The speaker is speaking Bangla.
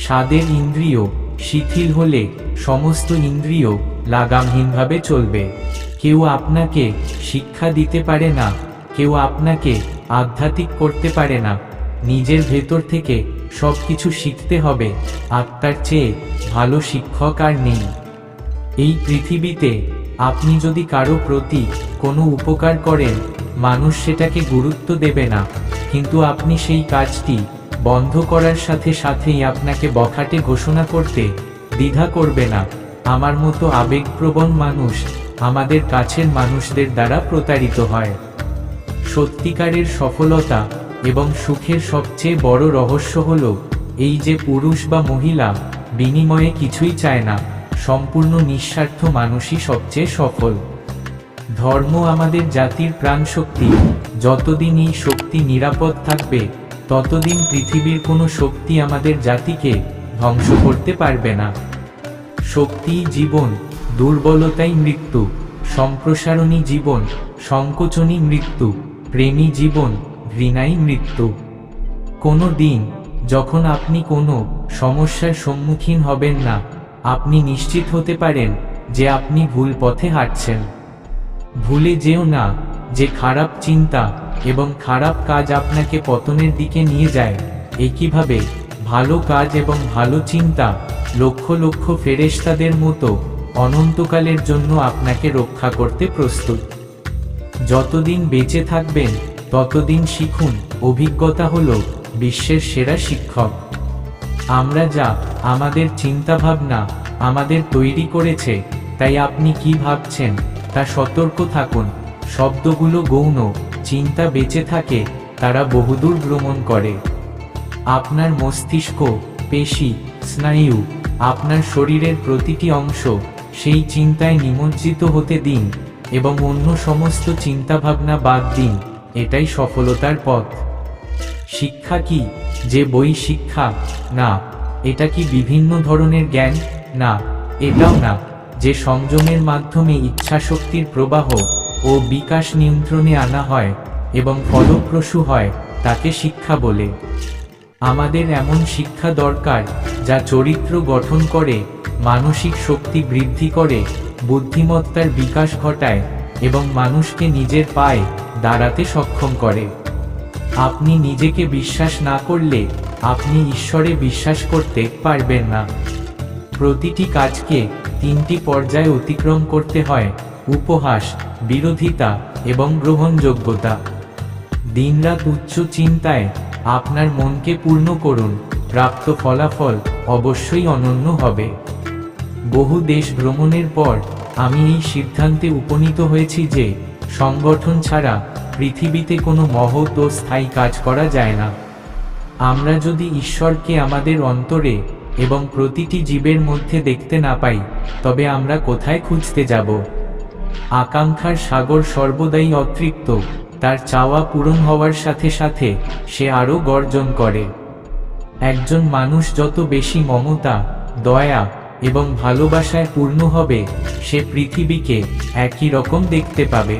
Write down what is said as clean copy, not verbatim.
স্বাদের ইন্দ্রিয় শিথিল হলে সমস্ত ইন্দ্রিয় লাগামহীনভাবে চলবে। কেউ আপনাকে শিক্ষা দিতে পারে না, কেউ আপনাকে আধ্যাত্মিক করতে পারে না। নিজের ভেতর থেকে সব কিছু শিখতে হবে। আত্মার চেয়ে ভালো শিক্ষক আর নেই। এই পৃথিবীতে আপনি যদি কারো প্রতি কোনো উপকার করেন, মানুষ সেটাকে গুরুত্ব দেবে না, কিন্তু আপনি সেই কাজটি বন্ধ করার সাথে সাথেই আপনাকে বখাটে ঘোষণা করতে দ্বিধা করবে না। আমার মতো আবেগপ্রবণ মানুষ আমাদের কাছের মানুষদের দ্বারা প্রতারিত হয়। সত্যিকারের সফলতা এবং সুখের সবচেয়ে বড় রহস্য হলো এই যে পুরুষ বা মহিলা বিনিময়ে কিছুই চায় না, সম্পূর্ণ নিঃস্বার্থ মানুষই সবচেয়ে সফল। ধর্ম আমাদের জাতির প্রাণশক্তি। যতদিন এই শক্তি নিরাপদ থাকবে, ততদিন পৃথিবীর কোনো শক্তি আমাদের জাতিকে ধ্বংস করতে পারবে না। শক্তিই জীবন, দুর্বলতাই মৃত্যু। সম্প্রসারণী জীবন, সংকোচনই মৃত্যু। প্রেমী জীবন, ঘৃণাই মৃত্যু। কোনো দিন যখন আপনি কোনো সমস্যার সম্মুখীন হবেন না, আপনি নিশ্চিত হতে পারেন যে আপনি ভুল পথে হাঁটছেন। ভুলে যেও না যে খারাপ চিন্তা এবং খারাপ কাজ আপনাকে পতনের দিকে নিয়ে যায়। একইভাবে ভালো কাজ এবং ভালো চিন্তা লক্ষ লক্ষ ফেরেশতাদের মতো অনন্তকালের জন্য আপনাকে রক্ষা করতে প্রস্তুত। যতদিন বেঁচে থাকবেন ততদিন শিখুন, অভিজ্ঞতা হলো বিশ্বের সেরা শিক্ষক। আমরা যা আমাদের চিন্তাভাবনা আমাদের তৈরি করেছে, তাই আপনি কি ভাবছেন তা সতর্ক থাকুন। শব্দগুলো গৌণ, চিন্তা বেঁচে থাকে, তারা বহুদূর ভ্রমণ করে। আপনার মস্তিষ্ক, পেশি, স্নায়ু, আপনার শরীরের প্রতিটি অংশ সেই চিন্তায় নিমজ্জিত হতে দিন এবং অন্য সমস্ত চিন্তাভাবনা বাদ দিন। এটাই সফলতার পথ। শিক্ষা কি যে বই শিক্ষা? না। এটা কি বিভিন্ন ধরনের জ্ঞান? না, এটাও না। যে সংযমের মাধ্যমে ইচ্ছাশক্তির প্রবাহ ও বিকাশ নিয়ন্ত্রণে আনা হয় এবং ফলপ্রসূ হয়, তাকে শিক্ষা বলে। আমাদের এমন শিক্ষা দরকার যা চরিত্র গঠন করে, মানসিক শক্তি বৃদ্ধি করে, বুদ্ধিমত্তার বিকাশ ঘটায় এবং মানুষকে নিজের পায়ে দাঁড়াতে সক্ষম করে। আপনি নিজেকে বিশ্বাস না করলে আপনি ঈশ্বরে বিশ্বাস করতে পারবেন না। প্রতিটি কাজকে তিনটি পর্যায়ে অতিক্রম করতে হয়: উপহাস, বিরোধিতা এবং গ্রহণযোগ্যতা। দিনরাত উচ্চ চিন্তায় আপনার মনকে পূর্ণ করুন, প্রাপ্ত ফলাফল অবশ্যই অনন্য হবে। বহু দেশ ভ্রমণের পর আমি এই সিদ্ধান্তে উপনীত হয়েছি যে সংগঠন ছাড়া পৃথিবীতে কোনো মহৎ ও স্থায়ী কাজ করা যায় না। আমরা যদি ঈশ্বরকে আমাদের অন্তরে এবং প্রতিটি জীবের মধ্যে দেখতে না পাই, তবে আমরা কোথায় খুঁজতে যাব? আকাঙ্ক্ষার সাগর সর্বদাই অতৃপ্ত। তার চাওয়া পূরণ হওয়ার সাথে সাথে সে আরও গর্জন করে। একজন মানুষ যত বেশি মমতা, দয়া এবং ভালোবাসায় পূর্ণ হবে, সে পৃথিবীকে একই রকম দেখতে পাবে।